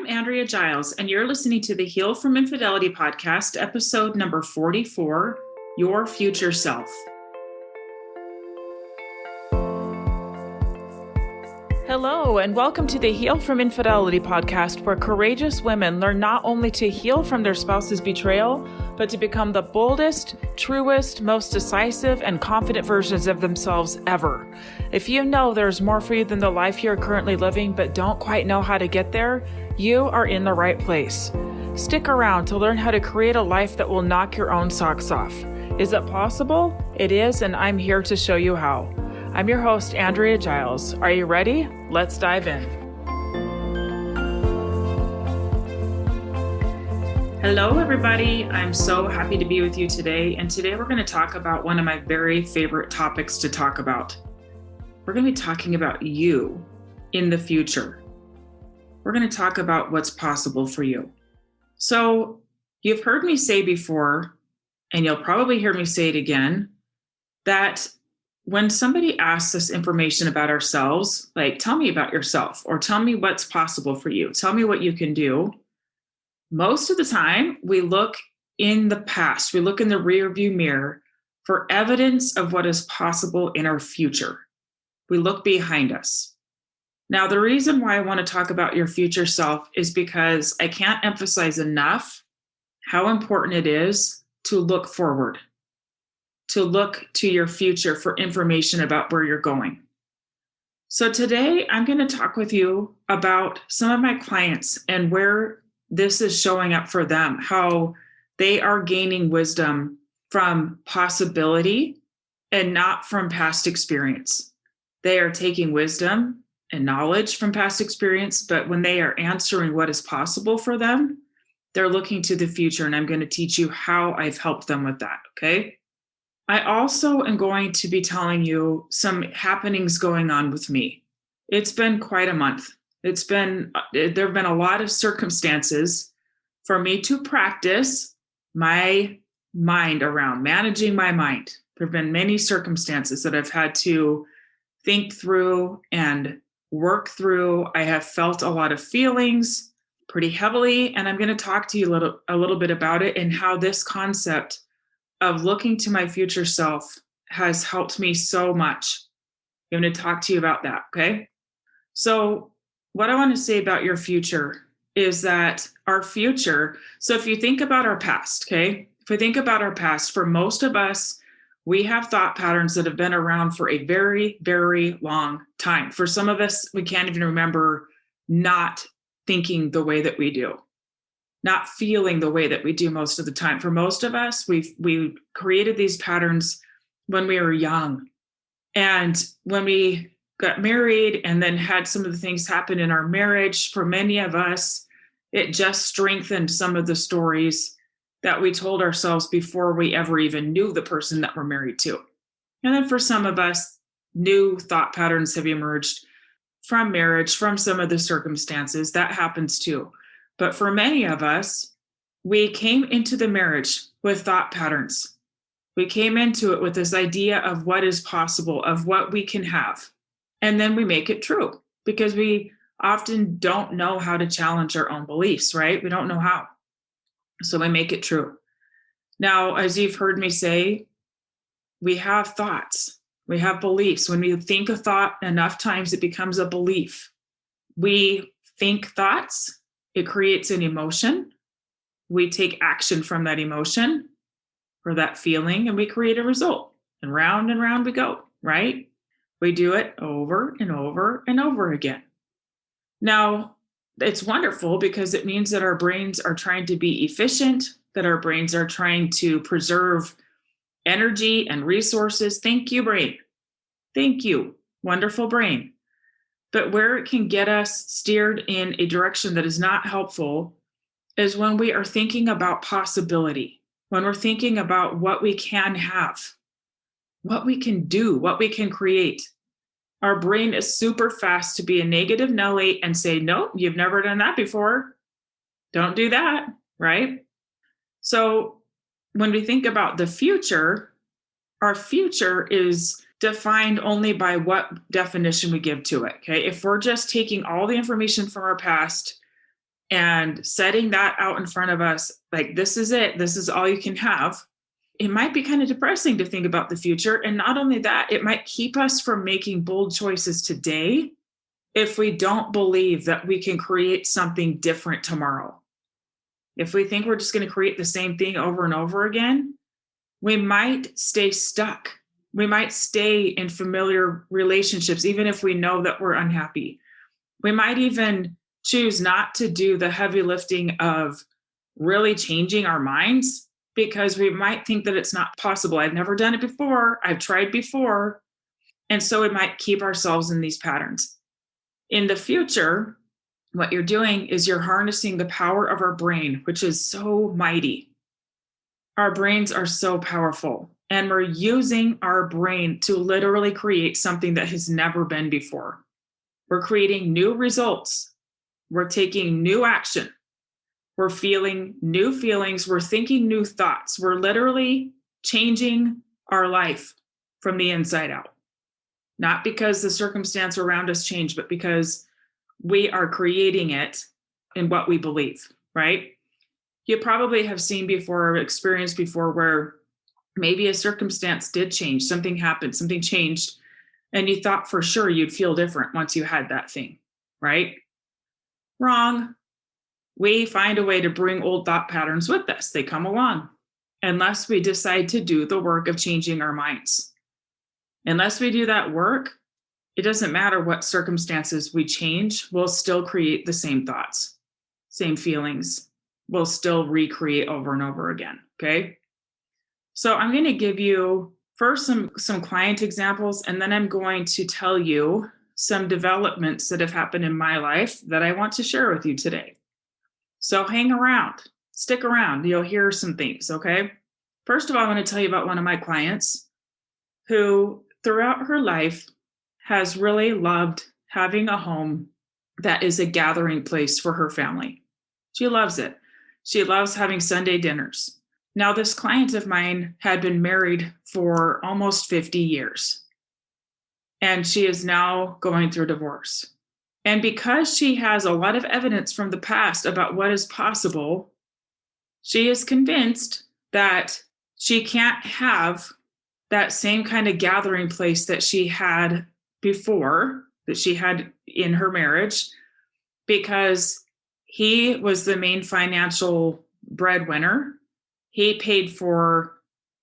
Andrea Giles, and you're listening to the Heal from Infidelity podcast, episode number 44, Your Future Self. Hello, and welcome to the Heal from Infidelity podcast, where courageous women learn not only to heal from their spouse's betrayal, but to become the boldest, truest, most decisive, and confident versions of themselves ever. If you know there's more for you than the life you're currently living, but don't quite know how to get there, you are in the right place. Stick around to learn how to create a life that will knock your own socks off. Is it possible? It is, and I'm here to show you how. I'm your host, Andrea Giles. Are you ready? Let's dive in. Hello, everybody. I'm so happy to be with you today. And today we're going to talk about one of my very favorite topics to talk about. We're going to be talking about you in the future. We're going to talk about what's possible for you. So you've heard me say before, and you'll probably hear me say it again, that when somebody asks us information about ourselves, like, tell me about yourself, or tell me what's possible for you, tell me what you can do, most of the time we look in the past, we look in the rearview mirror for evidence of what is possible in our future. We look behind us. Now, the reason why I want to talk about your future self is because I can't emphasize enough how important it is to look forward, to look to your future for information about where you're going. So today I'm going to talk with you about some of my clients and where this is showing up for them, how they are gaining wisdom from possibility and not from past experience. They are taking wisdom and knowledge from past experience, but when they are answering what is possible for them, they're looking to the future, and I'm going to teach you how I've helped them with that, okay? I also am going to be telling you some happenings going on with me. It's been quite a month. There have been a lot of circumstances for me to practice my mind around, managing my mind. There have been many circumstances that I've had to think through and work through. I have felt a lot of feelings pretty heavily, and I'm going to talk to you a little bit about it and how this concept of looking to my future self has helped me so much. I'm going to talk to you about that, okay? So what I want to say about your future is that our future, so if you think about our past, okay? If we think about our past, for most of us, we have thought patterns that have been around for a very, very long time. For some of us, we can't even remember not thinking the way that we do, not feeling the way that we do most of the time. For most of us, we created these patterns when we were young. And when we got married and then had some of the things happen in our marriage, for many of us, it just strengthened some of the stories that we told ourselves before we ever even knew the person that we're married to. And then for some of us, new thought patterns have emerged from marriage, from some of the circumstances. That happens too. But for many of us, we came into the marriage with thought patterns. We came into it with this idea of what is possible, of what we can have. And then we make it true because we often don't know how to challenge our own beliefs, right? We don't know how. So we make it true. Now, as you've heard me say, we have thoughts, we have beliefs. When we think a thought enough times, it becomes a belief. We think thoughts. It creates an emotion. We take action from that emotion or that feeling, and we create a result. And round we go, right? We do it over and over and over again. Now, it's wonderful because it means that our brains are trying to be efficient, that our brains are trying to preserve energy and resources. Thank you, brain. Thank you, wonderful brain. But where it can get us steered in a direction that is not helpful is when we are thinking about possibility, when we're thinking about what we can have, what we can do, what we can create. Our brain is super fast to be a negative Nelly and say, nope, you've never done that before. Don't do that, right? So when we think about the future, our future is defined only by what definition we give to it, okay? If we're just taking all the information from our past and setting that out in front of us, like, this is it, this is all you can have. It might be kind of depressing to think about the future. And not only that, it might keep us from making bold choices today if we don't believe that we can create something different tomorrow. If we think we're just going to create the same thing over and over again, we might stay stuck. We might stay in familiar relationships, even if we know that we're unhappy. We might even choose not to do the heavy lifting of really changing our minds because we might think that it's not possible. I've never done it before. I've tried before. And so we might keep ourselves in these patterns. In the future, what you're doing is you're harnessing the power of our brain, which is so mighty. Our brains are so powerful, and we're using our brain to literally create something that has never been before. We're creating new results. We're taking new action. We're feeling new feelings. We're thinking new thoughts. We're literally changing our life from the inside out. Not because the circumstance around us changed, but because we are creating it in what we believe, right? You probably have seen before or experienced before where maybe a circumstance did change, something happened, something changed, and you thought for sure you'd feel different once you had that thing, right? Wrong. We find a way to bring old thought patterns with us. They come along unless we decide to do the work of changing our minds. Unless we do that work, it doesn't matter what circumstances we change, we'll still create the same thoughts, same feelings. We'll still recreate over and over again, okay? So I'm going to give you first some client examples, and then I'm going to tell you some developments that have happened in my life that I want to share with you today. So hang around, stick around, you'll hear some things, okay? First of all, I want to tell you about one of my clients who throughout her life has really loved having a home that is a gathering place for her family. She loves it. She loves having Sunday dinners. Now, this client of mine had been married for almost 50 years, and she is now going through divorce. And because she has a lot of evidence from the past about what is possible, she is convinced that she can't have that same kind of gathering place that she had before, that she had in her marriage, because he was the main financial breadwinner. He paid for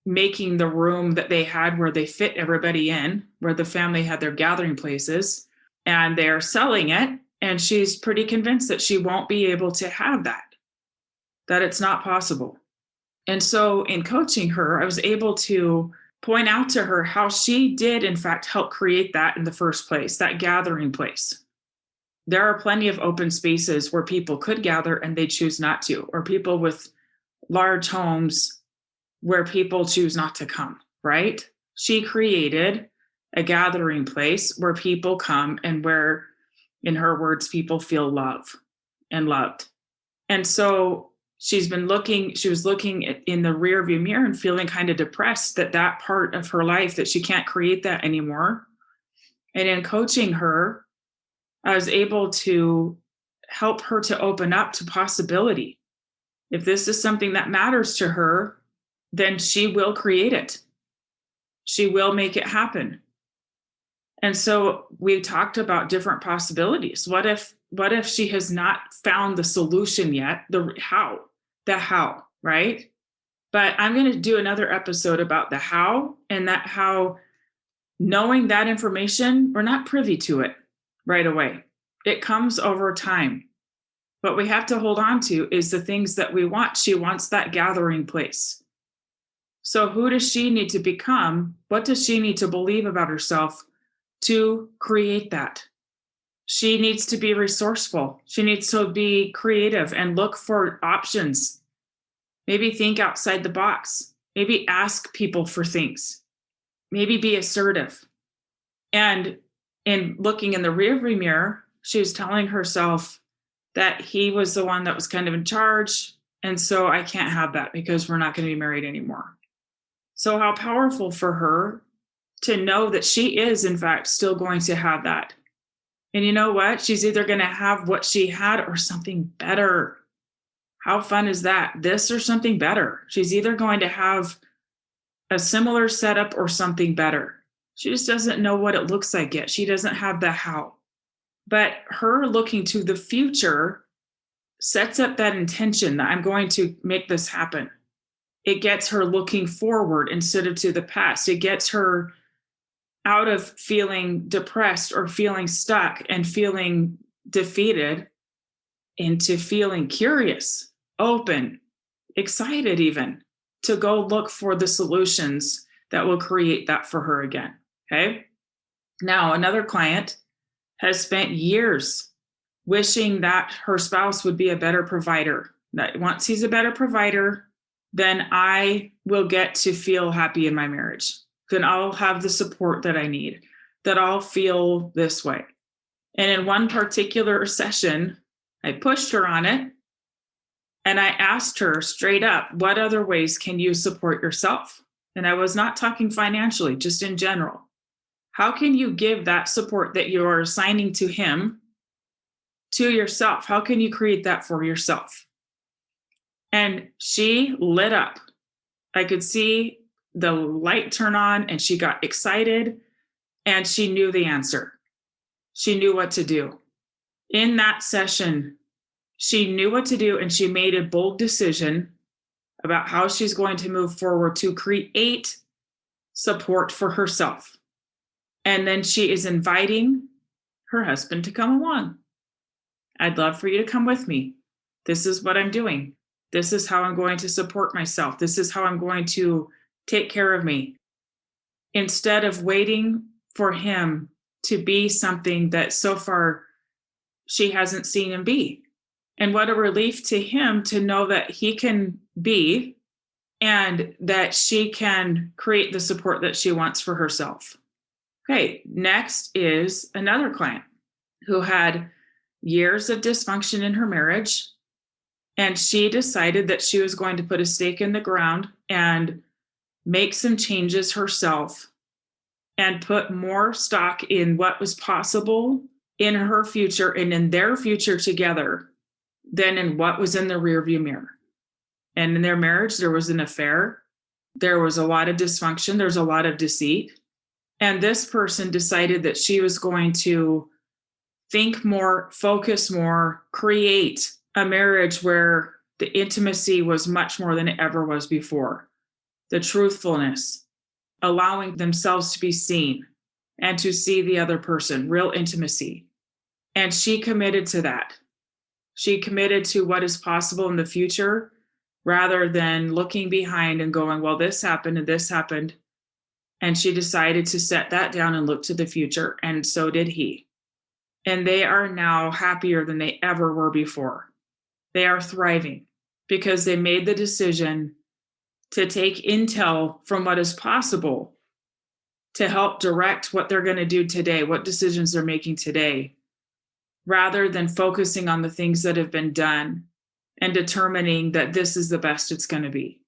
making the room that they had where they fit everybody in, where the family had their gathering places, and they're selling it. And she's pretty convinced that she won't be able to have that it's not possible. And so in coaching her, I was able to point out to her how she did, in fact, help create that in the first place, that gathering place. There are plenty of open spaces where people could gather and they choose not to, or people with large homes where people choose not to come, right? She created a gathering place where people come and where, in her words, people feel love and loved. And so she was looking in the rearview mirror and feeling kind of depressed that part of her life, that she can't create that anymore. And in coaching her, I was able to help her to open up to possibility. If this is something that matters to her, then she will create it. She will make it happen. And so we talked about different possibilities. What if she has not found the solution yet? The how, right? But I'm going to do another episode about the how, and that how, knowing that information, we're not privy to it right away. It comes over time. What we have to hold on to is the things that we want. She wants that gathering place. So who does she need to become? What does she need to believe about herself to create that? She needs to be resourceful. She needs to be creative and look for options. Maybe think outside the box. Maybe ask people for things. Maybe be assertive. And in looking in the rearview mirror, she was telling herself that he was the one that was kind of in charge. And so I can't have that because we're not going to be married anymore. So how powerful for her to know that she is, in fact, still going to have that And you know what? She's either going to have what she had or something better. How fun is that? This or something better. She's either going to have a similar setup or something better. She just doesn't know what it looks like yet. She doesn't have the how. But her looking to the future sets up that intention that I'm going to make this happen. It gets her looking forward instead of to the past. It gets her out of feeling depressed or feeling stuck and feeling defeated into feeling curious, open, excited even to go look for the solutions that will create that for her again. Okay. Now, another client has spent years wishing that her spouse would be a better provider. That once he's a better provider, then I will get to feel happy in my marriage. Then I'll have the support that I need, that I'll feel this way. And in one particular session, I pushed her on it and I asked her straight up, what other ways can you support yourself? And I was not talking financially, just in general. How can you give that support that you're assigning to him to yourself? How can you create that for yourself? And she lit up. I could see the light turn on and she got excited and she knew the answer. She knew what to do. In that session, she knew what to do and she made a bold decision about how she's going to move forward to create support for herself. And then she is inviting her husband to come along. I'd love for you to come with me. This is what I'm doing. This is how I'm going to support myself. This is how I'm going to take care of me. Instead of waiting for him to be something that so far she hasn't seen him be. And what a relief to him to know that he can be and that she can create the support that she wants for herself. Okay, next is another client who had years of dysfunction in her marriage. And she decided that she was going to put a stake in the ground and make some changes herself and put more stock in what was possible in her future and in their future together than in what was in the rearview mirror. And in their marriage, there was an affair. There was a lot of dysfunction. There's a lot of deceit. And this person decided that she was going to think more, focus more, create a marriage where the intimacy was much more than it ever was before. The truthfulness, allowing themselves to be seen and to see the other person, real intimacy. And she committed to that. She committed to what is possible in the future rather than looking behind and going, well, this happened and this happened. And she decided to set that down and look to the future. And so did he. And they are now happier than they ever were before. They are thriving because they made the decision to take intel from what is possible to help direct what they're going to do today, what decisions they're making today, rather than focusing on the things that have been done and determining that this is the best it's going to be.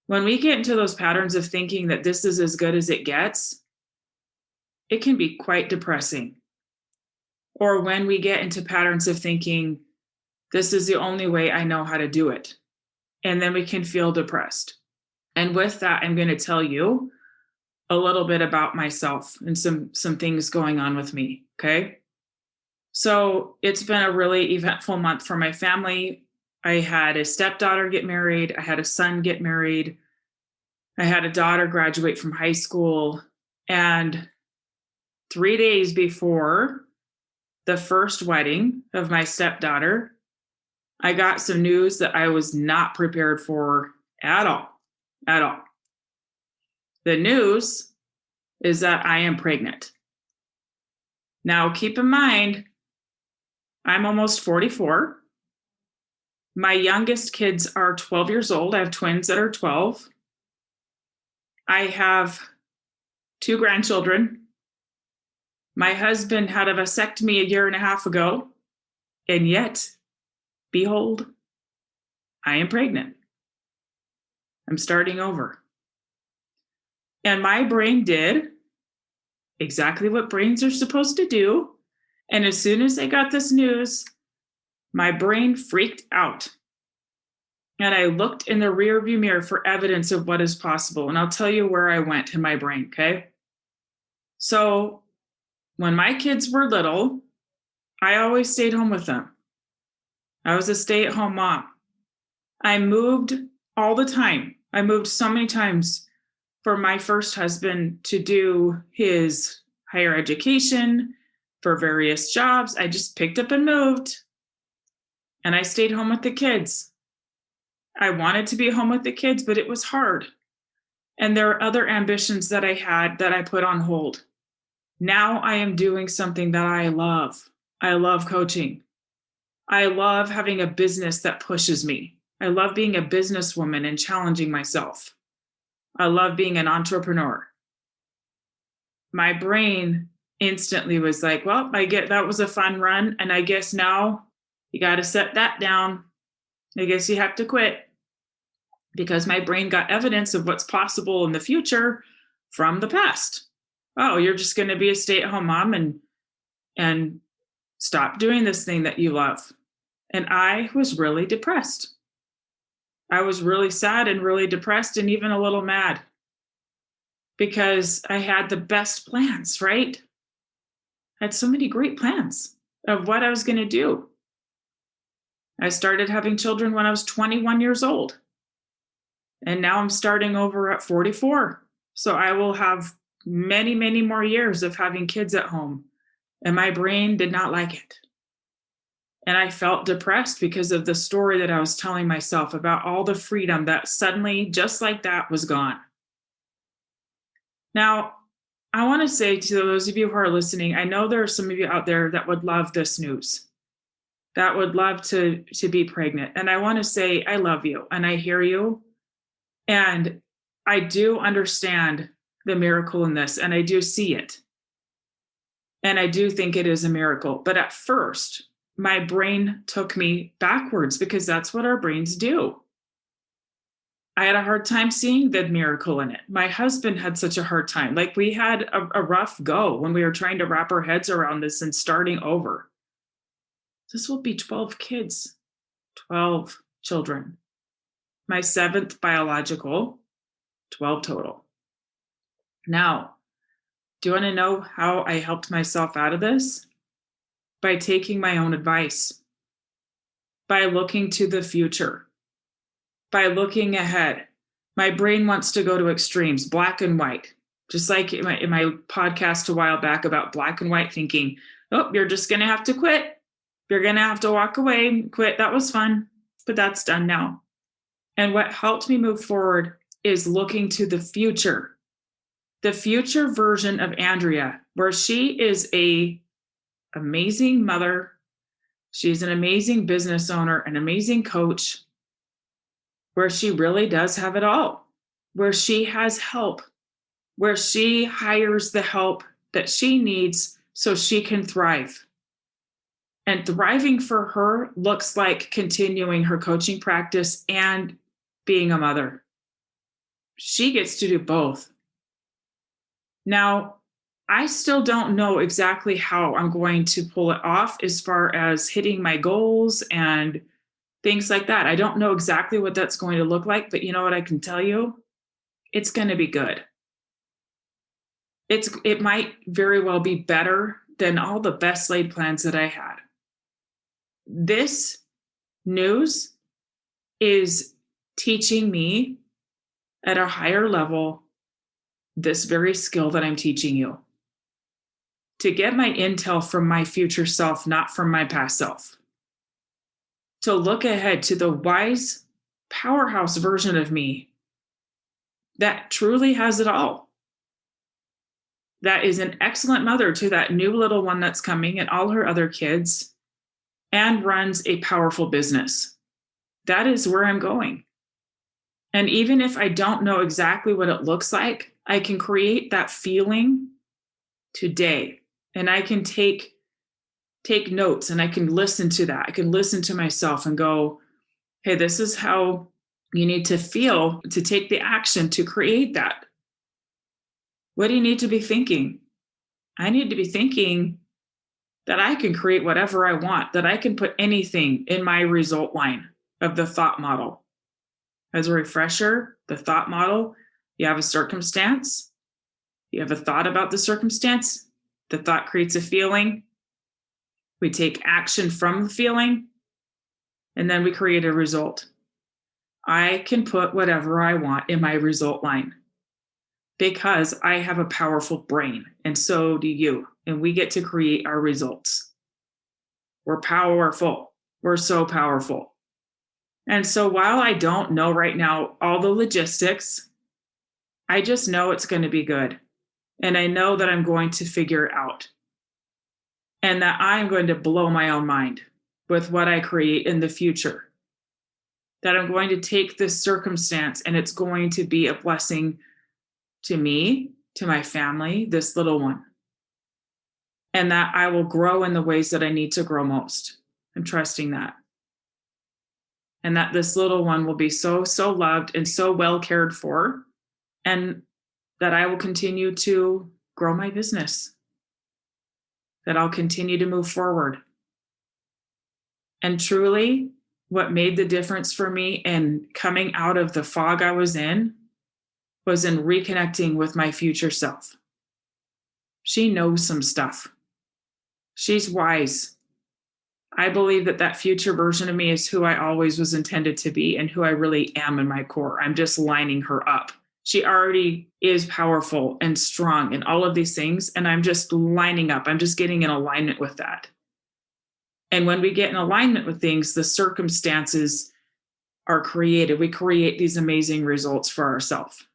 When we get into those patterns of thinking that this is as good as it gets, it can be quite depressing. Or when we get into patterns of thinking, this is the only way I know how to do it. And then we can feel depressed. And with that, I'm going to tell you a little bit about myself and some things going on with me. Okay. So it's been a really eventful month for my family. I had a stepdaughter get married. I had a son get married. I had a daughter graduate from high school. And 3 days before the first wedding of my stepdaughter, I got some news that I was not prepared for at all. The news is that I am pregnant. Now, keep in mind, I'm almost 44. My youngest kids are 12 years old. I have twins that are 12. I have 2 grandchildren. My husband had a vasectomy a year and a half ago, and yet, behold, I am pregnant. I'm starting over. And my brain did exactly what brains are supposed to do. And as soon as I got this news, my brain freaked out. And I looked in the rearview mirror for evidence of what is possible. And I'll tell you where I went in my brain, okay? So when my kids were little, I always stayed home with them. I was a stay-at-home mom. I moved all the time. I moved so many times for my first husband to do his higher education, for various jobs. I just picked up and moved, and I stayed home with the kids. I wanted to be home with the kids, but it was hard. And there are other ambitions that I had that I put on hold. Now I am doing something that I love. I love coaching. I love having a business that pushes me. I love being a businesswoman and challenging myself. I love being an entrepreneur. My brain instantly was like, well, that was a fun run. And I guess now you got to set that down. I guess you have to quit, because my brain got evidence of what's possible in the future from the past. Oh, you're just going to be a stay-at-home mom and stop doing this thing that you love. And I was really depressed. I was really sad and really depressed and even a little mad, because I had the best plans, right? I had so many great plans of what I was going to do. I started having children when I was 21 years old. And now I'm starting over at 44. So I will have many, many more years of having kids at home. And my brain did not like it. And I felt depressed because of the story that I was telling myself about all the freedom that suddenly, just like that, was gone. Now, I want to say to those of you who are listening, I know there are some of you out there that would love this news, that would love to be pregnant. And I want to say, I love you and I hear you. And I do understand the miracle in this, and I do see it. And I do think it is a miracle. But at first, my brain took me backwards, because that's what our brains do. I had a hard time seeing the miracle in it. My husband had such a hard time. Like, we had a rough go when we were trying to wrap our heads around this and starting over. This will be 12 kids, 12 children. My 7th biological, 12 total. Now, do you want to know how I helped myself out of this? By taking my own advice, by looking to the future, by looking ahead. My brain wants to go to extremes, black and white, just like in my podcast a while back about black and white thinking. Oh, you're just going to have to quit. You're going to have to walk away and quit. That was fun, but that's done now. And what helped me move forward is looking to the future version of Andrea, where she is an amazing mother. She's an amazing business owner, an amazing coach, where she really does have it all, where she has help, where she hires the help that she needs so she can thrive. And thriving for her looks like continuing her coaching practice and being a mother. She gets to do both. Now, I still don't know exactly how I'm going to pull it off as far as hitting my goals and things like that. I don't know exactly what that's going to look like, but you know what I can tell you? It's going to be good. It might very well be better than all the best laid plans that I had. This news is teaching me at a higher level this very skill that I'm teaching you. To get my intel from my future self, not from my past self. To look ahead to the wise, powerhouse version of me that truly has it all. That is an excellent mother to that new little one that's coming and all her other kids, and runs a powerful business. That is where I'm going. And even if I don't know exactly what it looks like, I can create that feeling today. And I can take notes and I can listen to that. I can listen to myself and go, hey, this is how you need to feel to take the action to create that. What do you need to be thinking? I need to be thinking, that I can create whatever I want, that I can put anything in my result line of the thought model. As a refresher, the thought model, you have a circumstance, you have a thought about the circumstance, the thought creates a feeling, we take action from the feeling, and then we create a result. I can put whatever I want in my result line because I have a powerful brain, and so do you. And we get to create our results. We're powerful. We're so powerful. And so while I don't know right now all the logistics, I just know it's going to be good. And I know that I'm going to figure it out. And that I'm going to blow my own mind with what I create in the future. That I'm going to take this circumstance and it's going to be a blessing to me, to my family, this little one. And that I will grow in the ways that I need to grow most. I'm trusting that. And that this little one will be so, so loved and so well cared for. And that I will continue to grow my business. That I'll continue to move forward. And truly, what made the difference for me in coming out of the fog I was in reconnecting with my future self. She knows some stuff. She's wise. I believe that future version of me is who I always was intended to be and who I really am in my core. I'm just lining her up. She already is powerful and strong and all of these things. And I'm just lining up. I'm just getting in alignment with that. And when we get in alignment with things, the circumstances are created. We create these amazing results for ourselves.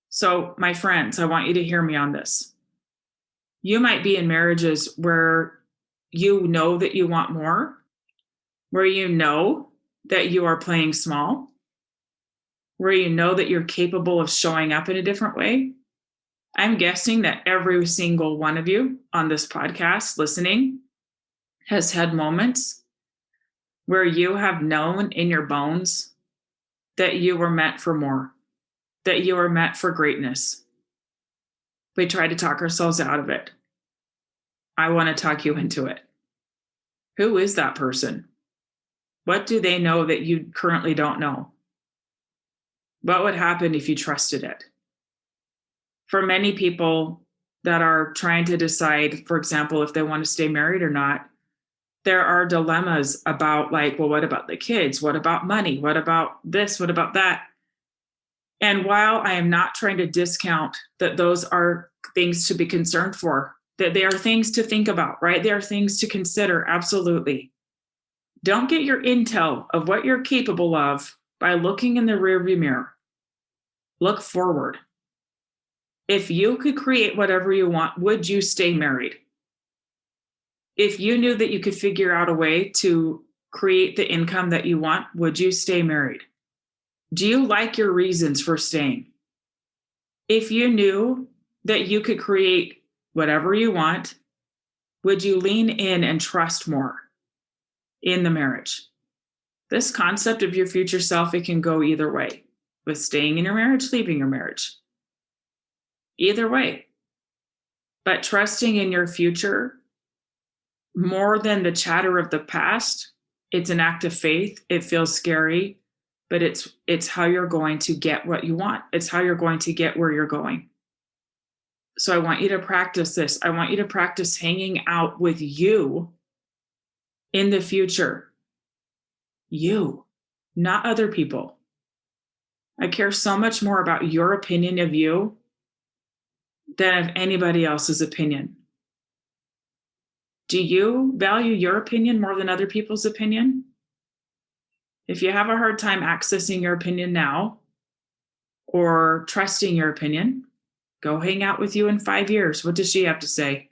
So, my friends, I want you to hear me on this. You might be in marriages where you know that you want more, where you know that you are playing small, where you know that you're capable of showing up in a different way. I'm guessing that every single one of you on this podcast listening has had moments where you have known in your bones that you were meant for more, that you were meant for greatness. We try to talk ourselves out of it. I want to talk you into it. Who is that person? What do they know that you currently don't know? What would happen if you trusted it? For many people that are trying to decide, for example, if they want to stay married or not, there are dilemmas about like, well, what about the kids? What about money? What about this? What about that? And while I am not trying to discount that those are things to be concerned for, that they are things to think about, right? They are things to consider, absolutely. Don't get your intel of what you're capable of by looking in the rearview mirror. Look forward. If you could create whatever you want, would you stay married? If you knew that you could figure out a way to create the income that you want, would you stay married? Do you like your reasons for staying? If you knew that you could create whatever you want, would you lean in and trust more in the marriage? This concept of your future self, it can go either way, with staying in your marriage, leaving your marriage. Either way. But trusting in your future more than the chatter of the past, it's an act of faith. It feels scary, but it's how you're going to get what you want. It's how you're going to get where you're going. So I want you to practice this. I want you to practice hanging out with you in the future. You, not other people. I care so much more about your opinion of you than of anybody else's opinion. Do you value your opinion more than other people's opinion? If you have a hard time accessing your opinion now or trusting your opinion, go hang out with you in 5 years. What does she have to say?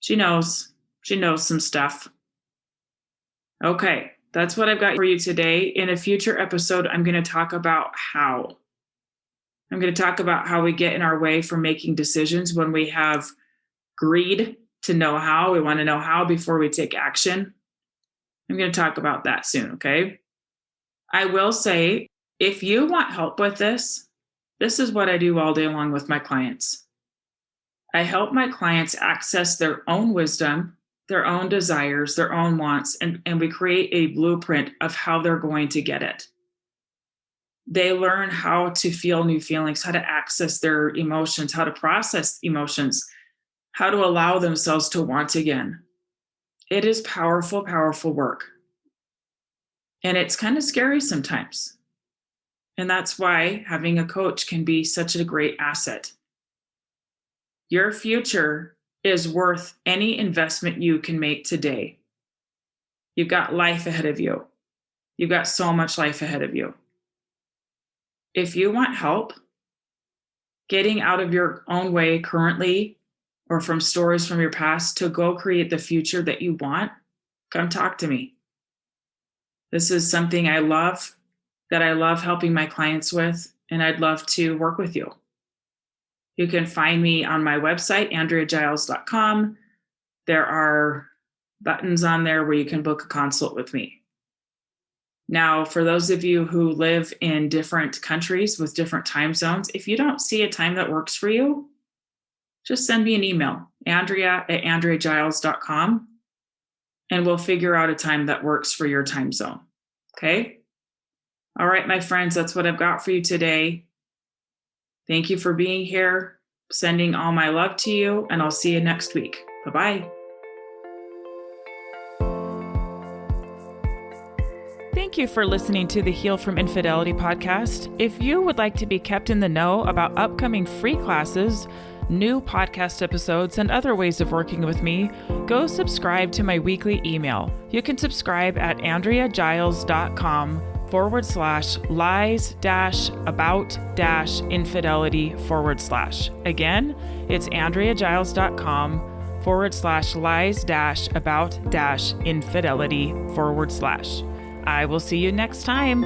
She knows some stuff. Okay, that's what I've got for you today. In a future episode, I'm going to talk about how. I'm going to talk about how we get in our way from making decisions when we have greed to know how. We want to know how before we take action. I'm going to talk about that soon, okay? I will say, if you want help with this, this is what I do all day long with my clients. I help my clients access their own wisdom, their own desires, their own wants, and we create a blueprint of how they're going to get it. They learn how to feel new feelings, how to access their emotions, how to process emotions, how to allow themselves to want again. It is powerful, powerful work. And it's kind of scary sometimes. And that's why having a coach can be such a great asset. Your future is worth any investment you can make today. You've got life ahead of you. You've got so much life ahead of you. If you want help getting out of your own way currently or from stories from your past to go create the future that you want, come talk to me. This is something I love, that I love helping my clients with, and I'd love to work with you. You can find me on my website, andreagiles.com. There are buttons on there where you can book a consult with me. Now, for those of you who live in different countries with different time zones, if you don't see a time that works for you, just send me an email, andrea@andreagiles.com, and we'll figure out a time that works for your time zone. Okay? All right, my friends, that's what I've got for you today. Thank you for being here. Sending all my love to you, and I'll see you next week. Bye-bye. Thank you for listening to the Heal from Infidelity podcast. If you would like to be kept in the know about upcoming free classes, new podcast episodes, and other ways of working with me, go subscribe to my weekly email. You can subscribe at andreagiles.com/lies-about-infidelity/. Again, it's andreagiles.com/lies-about-infidelity/. I will see you next time.